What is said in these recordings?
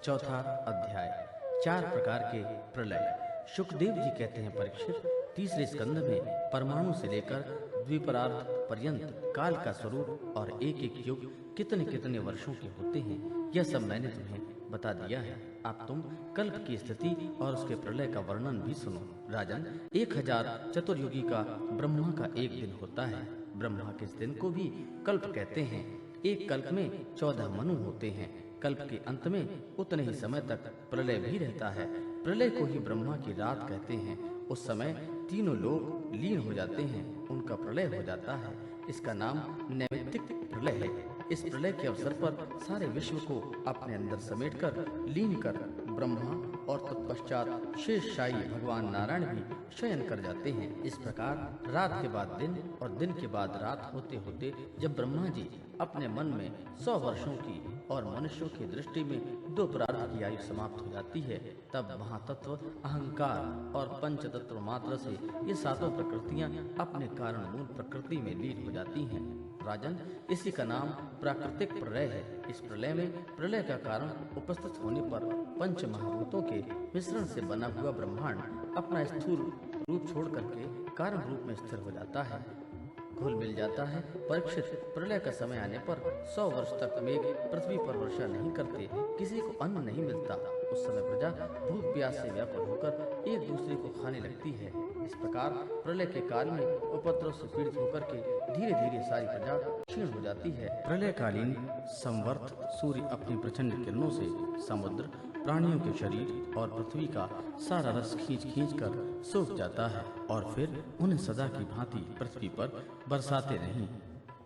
चौथा अध्याय। 4 प्रकार के प्रलय। शुकदेव जी कहते हैं, परीक्षित, तीसरे स्कंध में परमाणु से लेकर द्विपरार्ध पर्यंत काल का स्वरूप और एक एक युग कितने कितने वर्षों के होते हैं, यह सब मैंने तुम्हें बता दिया है। अब तुम कल्प की स्थिति और उसके प्रलय का वर्णन भी सुनो। राजन, 1000 चतुर्युगी का ब्रह्मा का एक दिन होता है। ब्रह्मा के इस दिन को भी कल्प कहते हैं। एक कल्प में 14 मनु होते हैं। कल्प के अंत में उतने ही समय तक प्रलय भी रहता है। प्रलय को ही ब्रह्मा की रात कहते हैं। उस समय तीनों लोग लीन हो जाते हैं, उनका प्रलय हो जाता है। इसका नाम नैमित्तिक प्रलय है। इस प्रलय के अवसर पर सारे विश्व को अपने अंदर समेटकर लीन कर ब्रह्मा और तत्पश्चात शेषशायी भगवान नारायण भी शयन कर जाते हैं। इस प्रकार रात के बाद दिन और दिन के बाद रात होते होते जब ब्रह्मा जी अपने मन में 100 वर्षों की और मनुष्यों की दृष्टि में 2 प्रार्थ की आयु समाप्त हो जाती है, तब महातत्व, अहंकार और पंच तत्व मात्र से ये 7 प्रकृतियां अपने कारण मूल प्रकृति में लीन हो जाती हैं। राजन, इसी का नाम प्राकृतिक प्रलय है। इस प्रलय में प्रलय का कारण उपस्थित होने पर पंच महाभूतों के मिश्रण से बना हुआ ब्रह्मांड अपना स्थूल रूप छोड़ करके कारण रूप में स्थिर हो जाता है, घुल मिल जाता है। परीक्षित, प्रलय का समय आने पर 100 वर्ष तक मेघ पृथ्वी पर वर्षा नहीं करते, किसी को अन्न नहीं मिलता। उस समय प्रजा भूख प्यास से व्याकुल होकर एक दूसरे को खाने लगती है। इस प्रकार प्रलय के काल में उपद्रव से पीड़ित होकर के धीरे धीरे सारी प्रजा क्षीण हो जाती है। प्रलयकालीन संवर्त सूर्य अपनी प्रचंड किरणों से समुद्र, प्राणियों के शरीर और पृथ्वी का सारा रस खींच खींच कर सूख जाता है और फिर उन्हें सदा की भांति पृथ्वी पर बरसाते नहीं।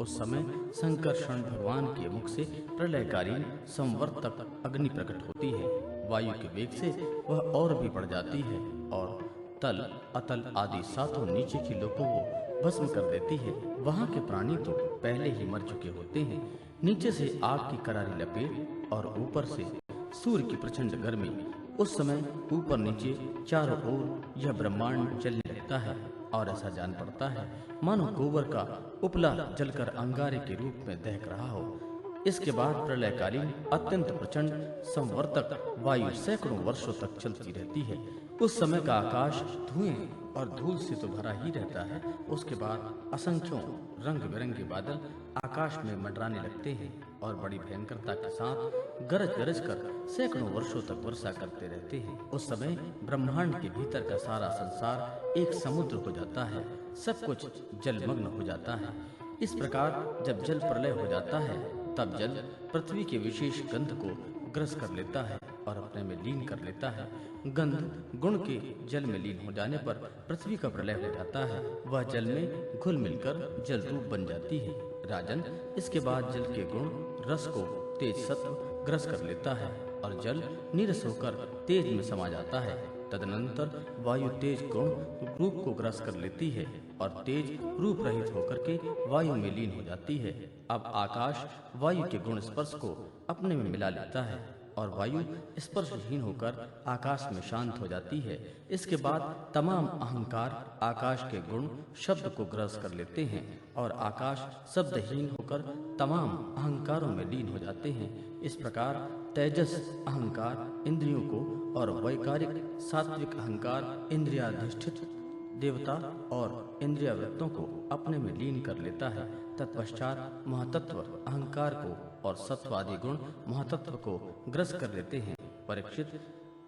उस समय संकर्षण भगवान के मुख से प्रलयकालीन संवर्त तक अग्नि प्रकट होती है। वायु के वेग से वह और भी बढ़ जाती है और तल, अतल आदि 7 नीचे के लोगों को भस्म कर देती है। वहाँ के प्राणी तो पहले ही मर चुके होते हैं। नीचे से आग की करारी लपेट और ऊपर से सूर्य की प्रचंड गर्मी। उस समय ऊपर नीचे चारों ओर यह ब्रह्मांड जलने लगता है और ऐसा जान पड़ता है मानो गोबर का उपला जलकर अंगारे के रूप में दहक रहा हो। इसके बाद प्रलयकालीन अत्यंत प्रचंड संवर्तक वायु सैकड़ों वर्षों तक चलती रहती है। उस समय का आकाश धुएं और धूल से तो भरा ही रहता है। उसके बाद असंख्यों रंग बिरंगे बादल आकाश में मंडराने लगते हैं और बड़ी भयंकरता के साथ गरज गरज कर सैकड़ों वर्षों तक वर्षा करते रहते हैं। उस समय ब्रह्मांड के भीतर का सारा संसार एक समुद्र हो जाता है, सब कुछ जलमग्न हो जाता है। इस प्रकार जब जल प्रलय हो जाता है तब जल पृथ्वी के विशेष गंध को ग्रस कर लेता है और अपने में लीन कर लेता है। गंध गुण के जल में लीन हो जाने पर पृथ्वी का प्रलय हो जाता है। वह जल में घुल मिलकर जल रूप बन जाती है। राजन, इसके बाद जल के गुण रस को तेज सत्व ग्रस कर लेता है और जल नीरस होकर तेज में समा जाता है। तदनंतर वायु तेज गुण रूप को ग्रस कर लेती है और तेज रूप रहित होकर के वायु में लीन हो जाती है। अब आकाश वायु के गुण स्पर्श को अपने में मिला लेता है और वायु स्पर्शहीन होकर आकाश में शांत हो जाती है। इसके बाद तमाम अहंकार आकाश के गुण शब्द को ग्रस कर लेते हैं और आकाश शब्दहीन होकर तमाम अहंकारों में लीन हो जाते हैं। इस प्रकार तेजस अहंकार इंद्रियों को और वैकारिक सात्विक अहंकार इंद्रियाधिष्ठित देवता और इंद्रियावृत्तों को अपने में लीन कर लेता है। तत्पश्चात महातत्व अहंकार को और सत्वादि गुण महातत्व को ग्रस कर लेते हैं। परीक्षित,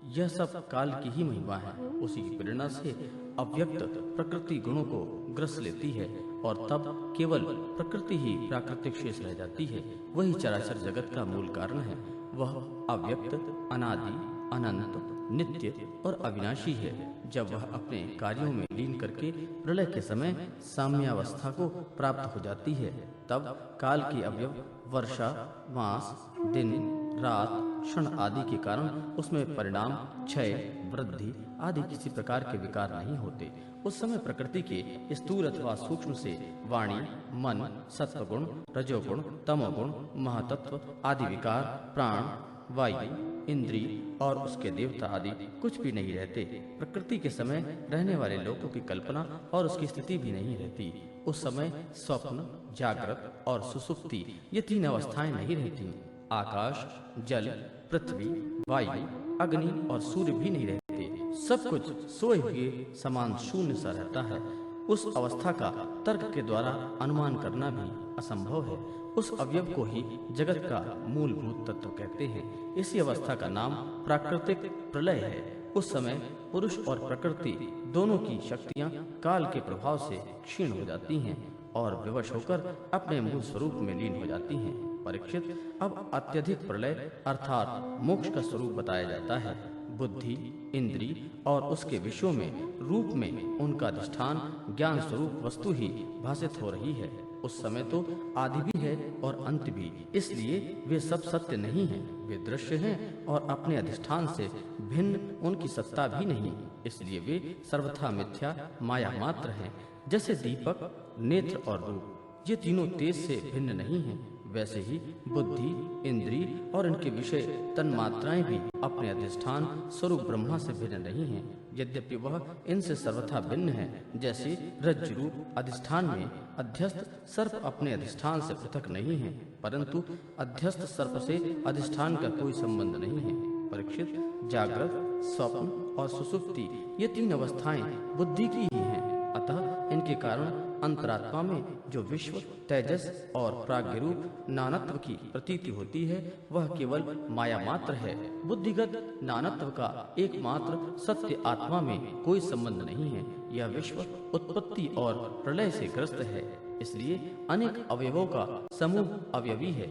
यह सब काल की ही महिमा है। उसी की प्रेरणा से अव्यक्त प्रकृति गुणों को ग्रस लेती है और तब केवल प्रकृति ही प्राकृतिक शेष रह जाती है। वही चराचर जगत का मूल कारण है। वह अव्यक्त, अनादि, अनंत, नित्य और अविनाशी है। जब वह अपने कार्यों में लीन करके प्रलय के समय साम्यावस्था को प्राप्त हो जाती है, तब काल के अवयव वर्षा, मास, दिन, रात, क्षण आदि के कारण उसमें परिणाम, क्षय, वृद्धि आदि किसी प्रकार के विकार नहीं होते। उस समय प्रकृति के स्थूल अथवा सूक्ष्म से वाणी, मन, सत्वगुण, रजोगुण, तमोगुण, महातत्व आदि विकार, प्राण, वायु, इंद्री और उसके देवता आदि कुछ भी नहीं रहते। प्रकृति के समय रहने वाले लोगों की कल्पना और उसकी स्थिति भी नहीं रहती। उस समय स्वप्न, जागृत और सुसुप्ति ये 3 अवस्थाएं नहीं रहती। आकाश, जल, पृथ्वी, वायु, अग्नि और सूर्य भी नहीं रहते। सब कुछ सोए हुए समान शून्य सा रहता है। उस अवस्था का तर्क के द्वारा अनुमान करना भी असंभव है। उस अवयव को ही जगत का मूलभूत तत्व कहते हैं। इसी अवस्था का नाम प्राकृतिक प्रलय है। उस समय पुरुष और प्रकृति दोनों की शक्तियां काल के प्रभाव से क्षीण हो जाती हैं और विवश होकर अपने मूल स्वरूप में लीन हो जाती हैं। परीक्षित, अब अत्यधिक प्रलय अर्थात मोक्ष का स्वरूप बताया जाता है। बुद्धि, इंद्री और उसके विषयों में रूप में उनका अधिष्ठान ज्ञान स्वरूप वस्तु ही भासित हो रही है। उस समय तो आदि भी है और अंत भी, इसलिए वे सब सत्य नहीं हैं। वे दृश्य हैं और अपने अधिष्ठान से भिन्न उनकी सत्ता भी नहीं, इसलिए वे सर्वथा मिथ्या माया मात्र हैं। जैसे दीपक, नेत्र और रूप ये तीनों तेज से भिन्न नहीं हैं, वैसे ही बुद्धि, इंद्री और इनके विषय तन्मात्राएं भी अपने अधिष्ठान स्वरूप ब्रह्मा से भिन्न नहीं हैं, यद्यपि वह इनसे सर्वथा भिन्न है। जैसे रज्जु रूप अधिष्ठान में अध्यस्त सर्प अपने अधिष्ठान से पृथक नहीं है, परंतु अध्यस्त सर्प से अधिष्ठान का कोई संबंध नहीं है। परीक्षित, जागृत, स्वप्न और सुसुप्ति ये तीन अवस्थाएं बुद्धि की ही हैं। अतः इनके कारण अंतरात्मा में जो विश्व, तेजस और प्राज्ञ रूप नानत्व की प्रतीति होती है वह केवल माया मात्र है। बुद्धिगत नानत्व का एकमात्र सत्य आत्मा में कोई संबंध नहीं है। यह विश्व उत्पत्ति और प्रलय से ग्रस्त है, इसलिए अनेक अवयवों का समूह अवयवी है।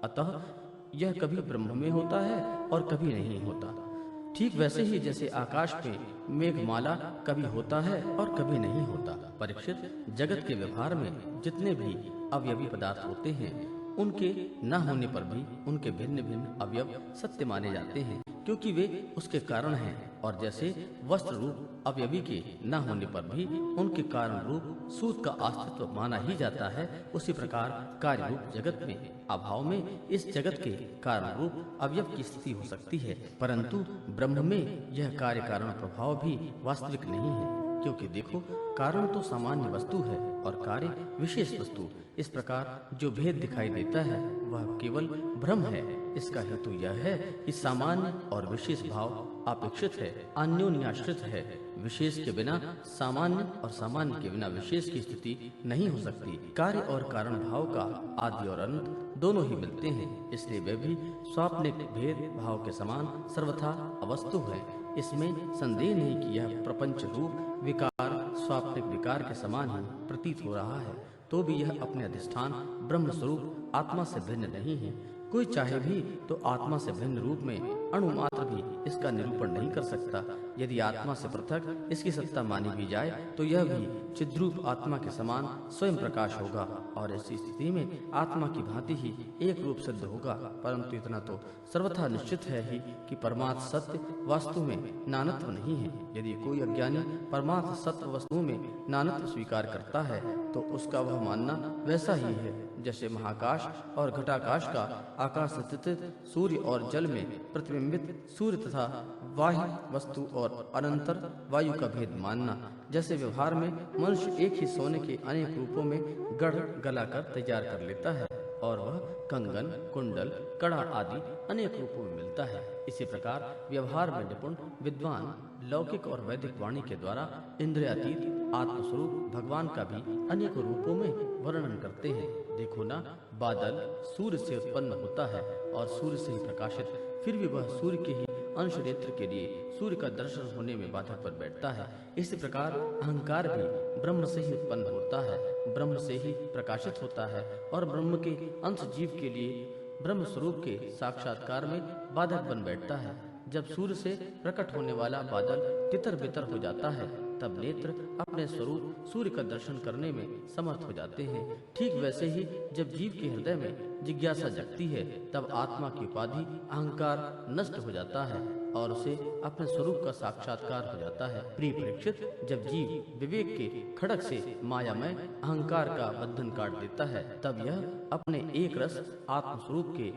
अतः यह कभी ब्रह्म में होता है और कभी नहीं होता। ठीक वैसे ही जैसे आकाश में मेघमाला कभी होता है और कभी नहीं होता। परीक्षित, जगत के व्यवहार में जितने भी अवयवी पदार्थ होते हैं उनके न होने पर भी उनके भिन्न भिन्न अवयव सत्य माने जाते हैं, क्योंकि वे उसके कारण हैं। और जैसे वस्त्र रूप अवयवी के न होने पर भी उनके कारण रूप सूत का अस्तित्व माना ही जाता है, उसी प्रकार कार्य रूप जगत में अभाव में इस जगत के कारण रूप अवयव की स्थिति हो सकती है, परंतु ब्रह्म में यह कार्य कारण प्रभाव भी वास्तविक नहीं है। क्योंकि देखो, कारण तो सामान्य वस्तु है और कार्य विशेष वस्तु। इस प्रकार जो भेद दिखाई देता है वह केवल भ्रम है। इसका हेतु यह है कि सामान्य और विशेष भाव अपेक्षित है, अन्योन्याश्रित है। विशेष के बिना सामान्य और सामान्य के बिना विशेष की स्थिति नहीं हो सकती। कार्य और कारण भाव का आदि और अंत दोनों ही मिलते हैं, इसलिए वे भी स्वाप्निक भेद भाव के समान सर्वथा अवस्तु है। इसमें संदेह नहीं कि यह प्रपंच रूप विकार स्वाप्निक विकार के समान ही प्रतीत हो रहा है, तो भी यह अपने अधिष्ठान ब्रह्म स्वरूप आत्मा से भिन्न नहीं है। कोई चाहे भी तो आत्मा से भिन्न रूप में अणु मात्र भी इसका निरूपण नहीं कर सकता। यदि आत्मा से पृथक इसकी सत्ता मानी भी जाए तो यह भी चिद्रूप आत्मा के समान स्वयं प्रकाश होगा और ऐसी स्थिति में आत्मा की भांति ही एक रूप सिद्ध होगा। परंतु इतना तो सर्वथा निश्चित है ही कि परमार्थ सत्य वास्तु में नानत्व नहीं है। यदि कोई अज्ञानी परमार्थ सत्य वस्तुओं में नानत्व स्वीकार करता है तो उसका वह मानना वैसा ही है जैसे महाकाश और घटाकाश का आकाश स्थित सूर्य और जल में प्रतिबिंबित सूर्य तथा बाह्य वस्तु और अनंतर वायु का भेद मानना। जैसे व्यवहार में मनुष्य एक ही सोने के अनेक रूपों में गढ़ गलाकर तैयार कर लेता है और वह कंगन, कुंडल, कड़ा आदि अनेक रूपों में मिलता है, इसी प्रकार व्यवहार में निपुण विद्वान लौकिक और वैदिक वाणी के द्वारा इंद्रियातीत आत्मस्वरूप भगवान का भी अनेक रूपों में वर्णन करते हैं। देखो ना, बादल सूर्य से उत्पन्न होता है और सूर्य से ही प्रकाशित, फिर भी वह सूर्य के ही अंश नेत्र के लिए सूर्य का दर्शन होने में बाधक पर बैठता है। इसी प्रकार अहंकार भी ब्रह्म से ही उत्पन्न होता है, ब्रह्म से ही प्रकाशित होता है और ब्रह्म के अंश जीव के लिए ब्रह्म स्वरूप के साक्षात्कार में बाधक बन बैठता है। जब सूर्य से प्रकट होने वाला बादल तितर बितर हो जाता है तब नेत्र अपने स्वरूप सूर्य का दर्शन करने में समर्थ हो जाते हैं। ठीक वैसे ही जब जीव के हृदय में जिज्ञासा जगती है तब आत्मा की उपाधि अहंकार नष्ट हो जाता है और उसे अपने स्वरूप का साक्षात्कार हो जाता है। प्रिय परीक्षित, जब जीव विवेक के खड़क से मायामय अहंकार का बंधन काट देता है तब यह अपने एक रस आत्म स्वरूप के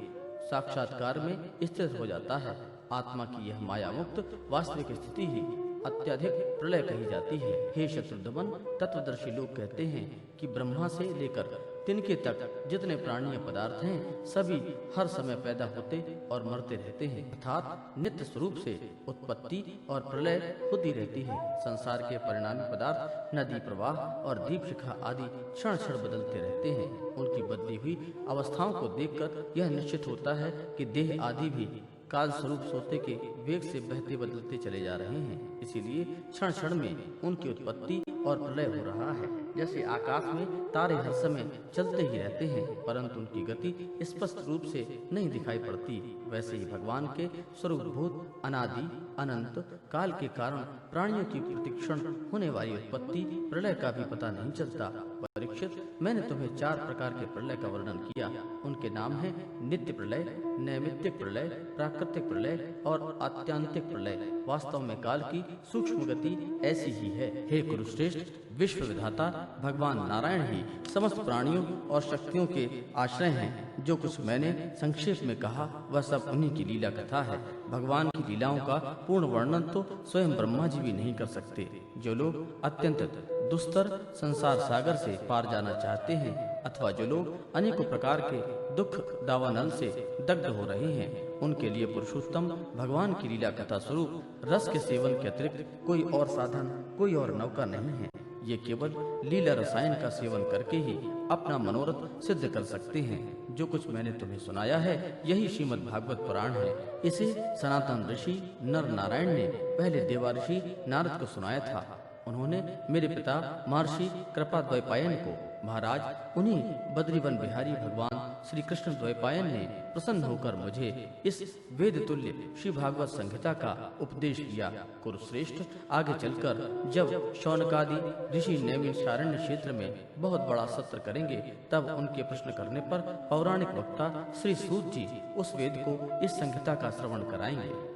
साक्षात्कार में स्थिर हो जाता है। आत्मा की यह माया मुक्त वास्तविक स्थिति ही अत्यधिक प्रलय कही जाती है। हे शत्रुदमन, तत्वदर्शी लोग कहते हैं कि ब्रह्मा से लेकर तिनके तक जितने प्राणीय पदार्थ हैं सभी हर समय पैदा होते और मरते रहते हैं, अर्थात नित्य स्वरूप से उत्पत्ति और प्रलय होती रहती है। संसार के परिणामी पदार्थ नदी प्रवाह और दीप शिखा आदि क्षण क्षण बदलते रहते हैं। उनकी बदली हुई अवस्थाओं को देखकर यह निश्चित होता है कि देह आदि भी काल स्वरूप सोते के वेग से बहते बदलते चले जा रहे हैं। इसीलिए क्षण क्षण में उनकी उत्पत्ति और प्रलय हो रहा है। जैसे आकाश में तारे हर समय चलते ही रहते हैं परंतु उनकी गति स्पष्ट रूप से नहीं दिखाई पड़ती, वैसे ही भगवान के स्वरूपभूत अनादि अनंत काल के कारण प्राणियों की प्रतिक्षण होने वाली उत्पत्ति प्रलय का भी पता नहीं चलता। परीक्षित, मैंने तुम्हें 4 प्रकार के प्रलय का वर्णन किया। उनके नाम हैं नित्य प्रलय, नैमित्तिक प्रलय, प्राकृतिक प्रलय और आत्यांतिक प्रलय। वास्तव में काल की सूक्ष्म गति ऐसी ही है। हे कुरुश्रेष्ठ, विश्व विधाता भगवान नारायण ही समस्त प्राणियों और शक्तियों के आश्रय हैं। जो कुछ मैंने संक्षेप में कहा वह सब उन्हीं की लीला कथा है। भगवान की लीलाओं का पूर्ण वर्णन तो स्वयं ब्रह्मा जी भी नहीं कर सकते। जो लोग अत्यंत दुस्तर संसार सागर से पार जाना चाहते हैं अथवा जो लोग अनेकों प्रकार के दुख दावानल से दग्ध हो रहे हैं, उनके लिए पुरुषोत्तम भगवान की लीला कथा स्वरूप रस के सेवन के अतिरिक्त कोई और साधन, कोई और नौका नहीं है। ये केवल लीला रसायन का सेवन करके ही अपना मनोरथ सिद्ध कर सकते हैं। जो कुछ मैंने तुम्हें सुनाया है यही श्रीमद् भागवत पुराण है। इसे सनातन ऋषि नर नारायण ने पहले देवाऋषि नारद को सुनाया था। उन्होंने मेरे पिता महर्षि कृपा द्वैपायन को, महाराज उन्हीं बद्रीवन बिहारी भगवान श्री कृष्ण द्वैपायन ने प्रसन्न होकर मुझे इस वेद तुल्य श्री भागवत संहिता का उपदेश किया। कुरुश्रेष्ठ, आगे चलकर जब शौनकादि ऋषि नैमिषारण्य क्षेत्र में बहुत बड़ा सत्र करेंगे तब उनके प्रश्न करने पर पौराणिक वक्ता श्री सूत जी उस वेद को इस संहिता का श्रवण कराएंगे।